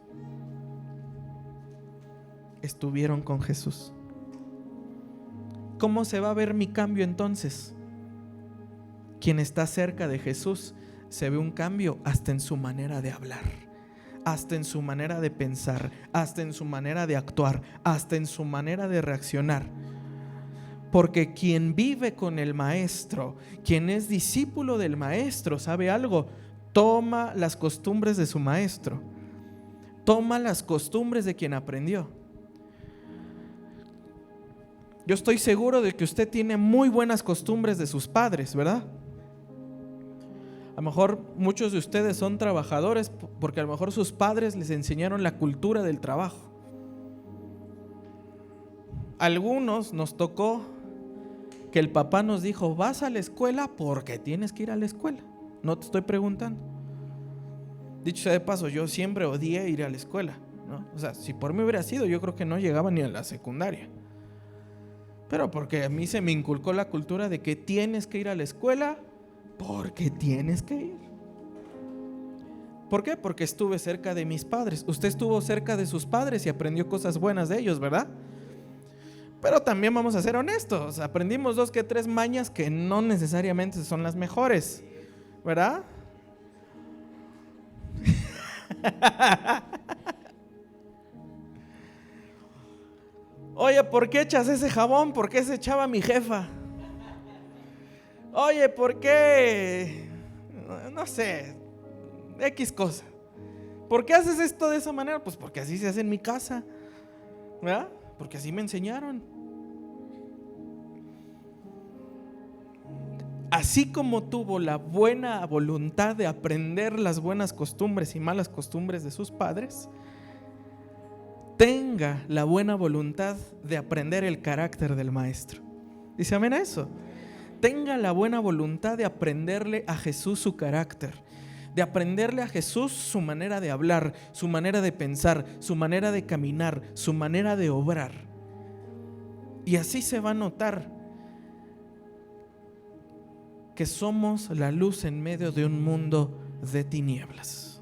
Estuvieron con Jesús. ¿Cómo se va a ver mi cambio entonces? Quien está cerca de Jesús se ve un cambio hasta en su manera de hablar, hasta en su manera de pensar, hasta en su manera de actuar, hasta en su manera de reaccionar. Porque quien vive con el maestro, quien es discípulo del maestro, ¿sabe algo? Toma las costumbres de su maestro, toma las costumbres de quien aprendió. Yo estoy seguro de que usted tiene muy buenas costumbres de sus padres, ¿verdad? A lo mejor muchos de ustedes son trabajadores porque a lo mejor sus padres les enseñaron la cultura del trabajo. Algunos nos tocó que el papá nos dijo, vas a la escuela porque tienes que ir a la escuela. No te estoy preguntando. Dicho sea de paso, yo siempre odié ir a la escuela, ¿no? O sea, si por mí hubiera sido, yo creo que no llegaba ni a la secundaria. Pero porque a mí se me inculcó la cultura de que tienes que ir a la escuela porque tienes que ir. ¿Por qué? Porque estuve cerca de mis padres. Usted estuvo cerca de sus padres y aprendió cosas buenas de ellos, ¿verdad? Pero también vamos a ser honestos, aprendimos 2 que 3 mañas que no necesariamente son las mejores, ¿verdad? Oye, ¿por qué echas ese jabón? ¿Por qué se echaba mi jefa? Oye, ¿por qué? No sé, X cosa. ¿Por qué haces esto de esa manera? Pues porque así se hace en mi casa, ¿verdad? Porque así me enseñaron. Así como tuvo la buena voluntad de aprender las buenas costumbres y malas costumbres de sus padres, tenga la buena voluntad de aprender el carácter del maestro. ¿Dice amén a eso? Tenga la buena voluntad de aprenderle a Jesús su carácter, de aprenderle a Jesús su manera de hablar, su manera de pensar, su manera de caminar, su manera de obrar. Y así se va a notar que somos la luz en medio de un mundo de tinieblas.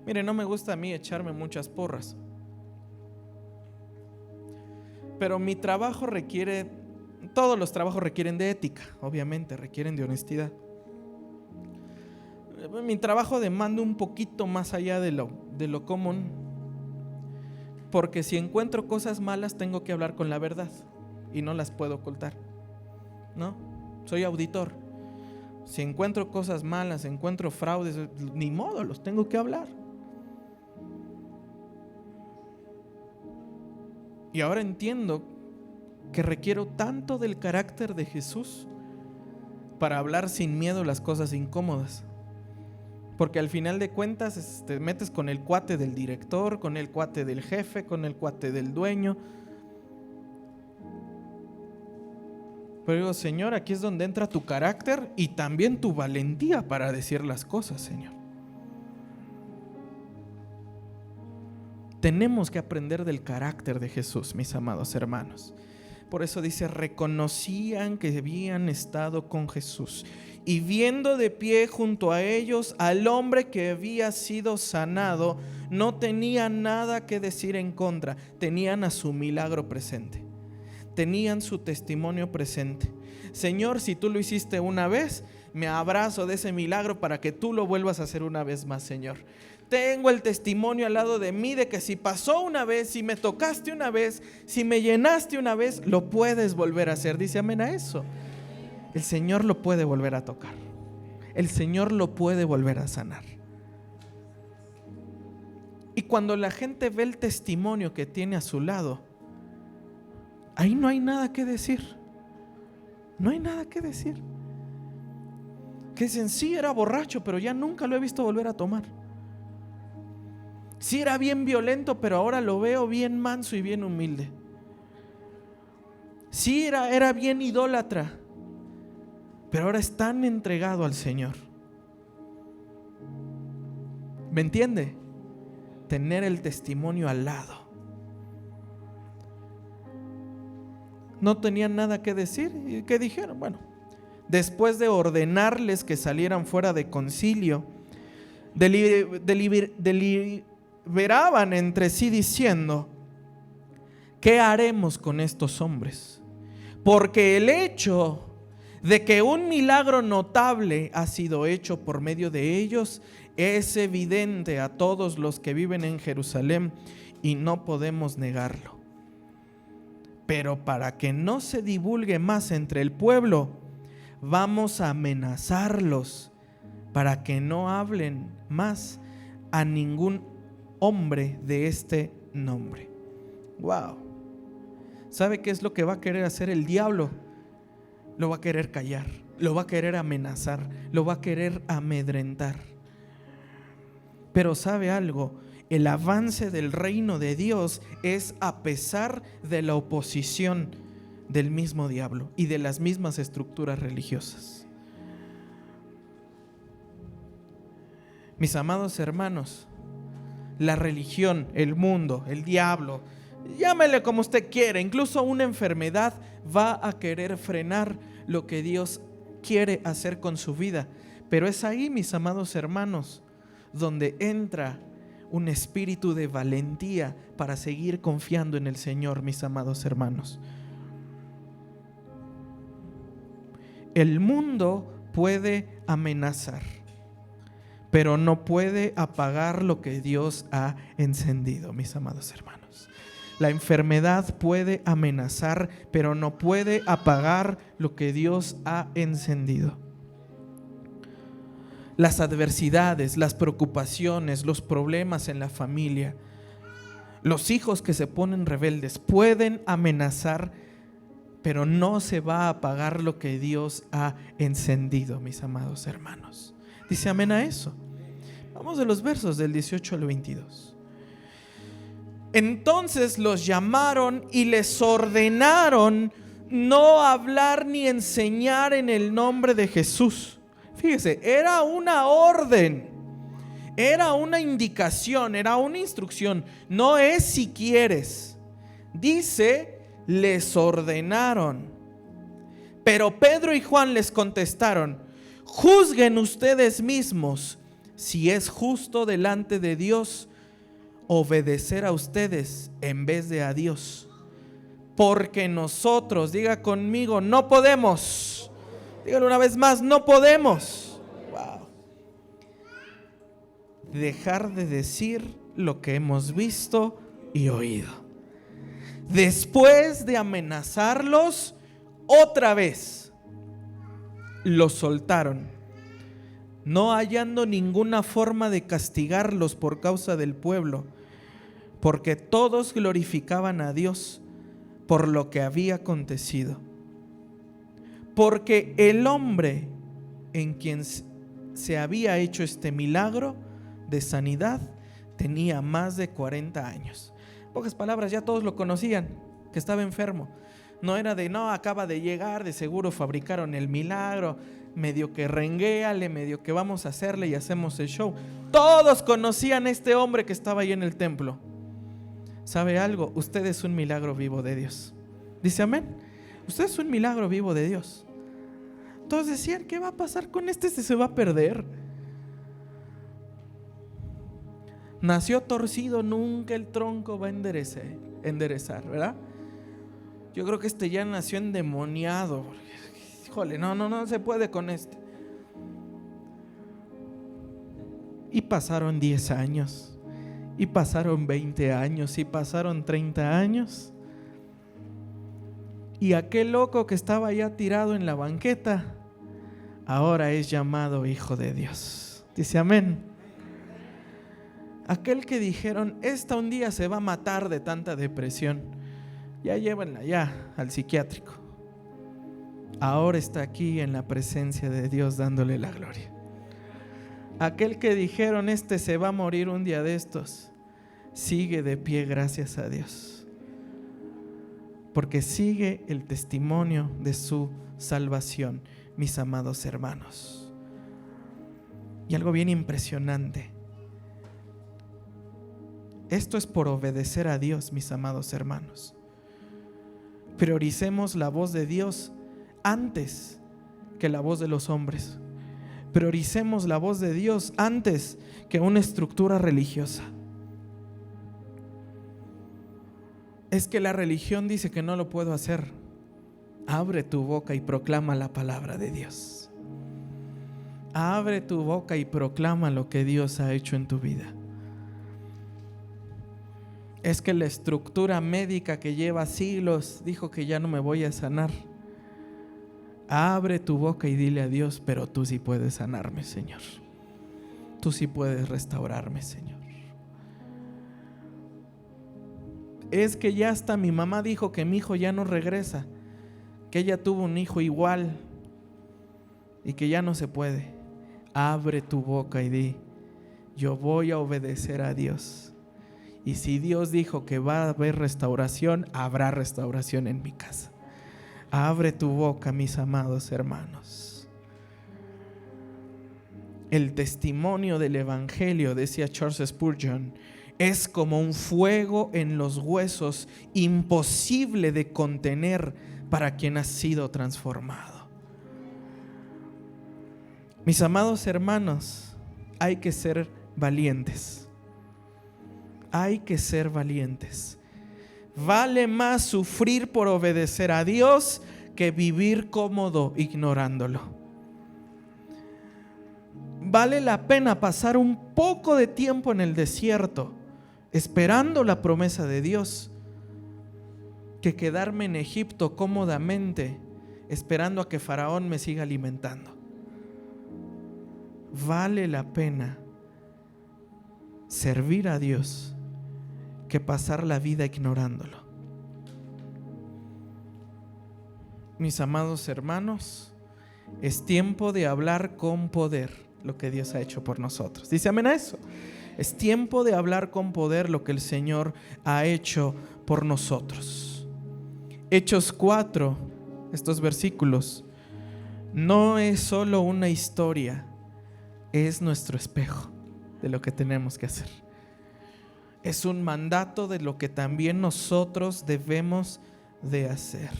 Mire, no me gusta a mí echarme muchas porras, pero mi trabajo requiere, todos los trabajos requieren de ética, obviamente, requieren de honestidad. Mi trabajo demanda un poquito más allá de lo común, porque si encuentro cosas malas tengo que hablar con la verdad y no las puedo ocultar, ¿no? Soy auditor. Si encuentro cosas malas, encuentro fraudes, ni modo, los tengo que hablar. Y ahora entiendo que requiero tanto del carácter de Jesús para hablar sin miedo las cosas incómodas. Porque al final de cuentas te metes con el cuate del director, con el cuate del jefe, con el cuate del dueño. Pero digo, Señor, aquí es donde entra tu carácter y también tu valentía para decir las cosas, Señor. Tenemos que aprender del carácter de Jesús, mis amados hermanos. Por eso dice, reconocían que habían estado con Jesús y viendo de pie junto a ellos al hombre que había sido sanado, no tenían nada que decir en contra, tenían a su milagro presente. Tenían su testimonio presente. Señor, si tú lo hiciste una vez, me abrazo de ese milagro para que tú lo vuelvas a hacer una vez más, Señor. Tengo el testimonio al lado de mí de que si pasó una vez, si me tocaste una vez, si me llenaste una vez, lo puedes volver a hacer. Dice amén a eso. El Señor lo puede volver a tocar. El Señor lo puede volver a sanar. Y cuando la gente ve el testimonio que tiene a su lado, ahí no hay nada que decir. No hay nada que decir. Que dicen, sí, era borracho, pero ya nunca lo he visto volver a tomar. Sí, era bien violento, pero ahora lo veo bien manso y bien humilde. Sí, era bien idólatra, pero ahora es tan entregado al Señor. ¿Me entiende? Tener el testimonio al lado. No tenían nada que decir. ¿Y qué dijeron? Bueno, después de ordenarles que salieran fuera de concilio, deliberaban entre sí diciendo: ¿qué haremos con estos hombres? Porque el hecho de que un milagro notable ha sido hecho por medio de ellos es evidente a todos los que viven en Jerusalén y no podemos negarlo. Pero para que no se divulgue más entre el pueblo, vamos a amenazarlos para que no hablen más a ningún hombre de este nombre. Wow. ¿Sabe qué es lo que va a querer hacer el diablo? Lo va a querer callar, lo va a querer amenazar, lo va a querer amedrentar. Pero ¿sabe algo? El avance del reino de Dios es a pesar de la oposición del mismo diablo y de las mismas estructuras religiosas. Mis amados hermanos, la religión, el mundo, el diablo, llámele como usted quiera, incluso una enfermedad va a querer frenar lo que Dios quiere hacer con su vida. Pero es ahí, mis amados hermanos, donde entra un espíritu de valentía para seguir confiando en el Señor, mis amados hermanos. El mundo puede amenazar, pero no puede apagar lo que Dios ha encendido, mis amados hermanos. La enfermedad puede amenazar, pero no puede apagar lo que Dios ha encendido. Las adversidades, las preocupaciones, los problemas en la familia, los hijos que se ponen rebeldes pueden amenazar, pero no se va a apagar lo que Dios ha encendido, mis amados hermanos. Dice amén a eso. Vamos de los versos del 18 al 22. Entonces los llamaron y les ordenaron no hablar ni enseñar en el nombre de Jesús. Fíjese, era una orden, era una indicación, era una instrucción. No es si quieres. Dice, les ordenaron. Pero Pedro y Juan les contestaron: juzguen ustedes mismos si es justo delante de Dios obedecer a ustedes en vez de a Dios. Porque nosotros, diga conmigo, no podemos. Dígalo una vez más, no podemos. Wow. Dejar de decir lo que hemos visto y oído. Después de amenazarlos, otra vez los soltaron, no hallando ninguna forma de castigarlos por causa del pueblo, porque todos glorificaban a Dios por lo que había acontecido. Porque el hombre en quien se había hecho este milagro de sanidad tenía más de 40 años. En pocas palabras, ya todos lo conocían, que estaba enfermo. No era de, no, acaba de llegar, de seguro fabricaron el milagro, medio que renguéale, medio que vamos a hacerle y hacemos el show. Todos conocían a este hombre que estaba ahí en el templo. ¿Sabe algo? Usted es un milagro vivo de Dios. Dice amén. Usted es un milagro vivo de Dios. Todos decían, ¿qué va a pasar con este? Se va a perder. Nació torcido, nunca el tronco va a enderezar, ¿verdad? Yo creo que este ya nació endemoniado. Híjole, no se puede con este. Y pasaron 10 años, y pasaron 20 años, y pasaron 30 años. Y aquel loco que estaba ya tirado en la banqueta, ahora es llamado hijo de Dios. Dice amén. Aquel que dijeron, esta un día se va a matar de tanta depresión, ya llévenla ya al psiquiátrico. Ahora está aquí en la presencia de Dios dándole la gloria. Aquel que dijeron, este se va a morir un día de estos, sigue de pie, gracias a Dios, porque sigue el testimonio de su salvación, mis amados hermanos. Y algo bien impresionante, esto es por obedecer a Dios, mis amados hermanos. Prioricemos la voz de Dios antes que la voz de los hombres. Prioricemos la voz de Dios antes que una estructura religiosa. Es que la religión dice que no lo puedo hacer. Abre tu boca y proclama la palabra de Dios. Abre tu boca y proclama lo que Dios ha hecho en tu vida. Es que la estructura médica que lleva siglos dijo que ya no me voy a sanar. Abre tu boca y dile a Dios, pero tú sí puedes sanarme, Señor. Tú sí puedes restaurarme, Señor. Es que ya hasta mi mamá dijo que mi hijo ya no regresa, que ella tuvo un hijo igual y que ya no se puede. Abre tu boca y di, yo voy a obedecer a Dios. Y si Dios dijo que va a haber restauración, habrá restauración en mi casa. Abre tu boca, mis amados hermanos. El testimonio del evangelio, decía Charles Spurgeon, es como un fuego en los huesos, imposible de contener para quien ha sido transformado. Mis amados hermanos, hay que ser valientes. Hay que ser valientes. Vale más sufrir por obedecer a Dios que vivir cómodo ignorándolo. Vale la pena pasar un poco de tiempo en el desierto esperando la promesa de Dios que quedarme en Egipto cómodamente esperando a que Faraón me siga alimentando. Vale la pena servir a Dios que pasar la vida ignorándolo. Mis amados hermanos, es tiempo de hablar con poder lo que Dios ha hecho por nosotros. Dice amén a eso. Es tiempo de hablar con poder lo que el Señor ha hecho por nosotros. Hechos 4, estos versículos, no es solo una historia, es nuestro espejo de lo que tenemos que hacer. Es un mandato de lo que también nosotros debemos de hacer.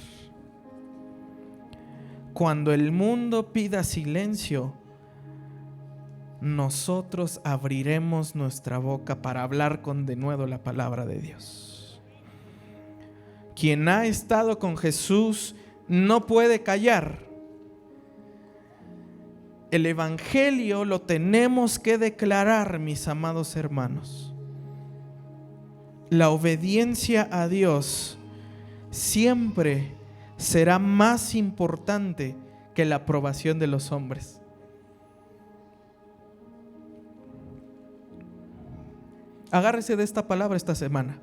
Cuando el mundo pida silencio, nosotros abriremos nuestra boca para hablar con denuedo la palabra de Dios. Quien ha estado con Jesús no puede callar. El evangelio lo tenemos que declarar, mis amados hermanos. La obediencia a Dios siempre será más importante que la aprobación de los hombres. Agárrese de esta palabra esta semana.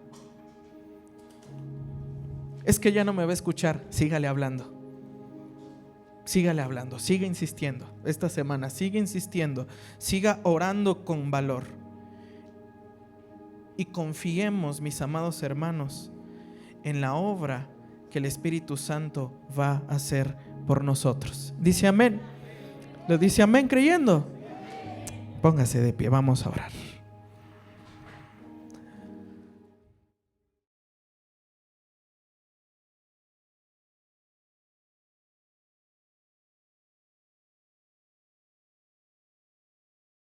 Es que ya no me va a escuchar. Sígale hablando. Sígale hablando, siga insistiendo. Esta semana siga insistiendo. Siga orando con valor. Y confiemos, mis amados hermanos, en la obra que el Espíritu Santo va a hacer por nosotros. Dice amén. ¿Lo dice amén creyendo? Póngase de pie, vamos a orar.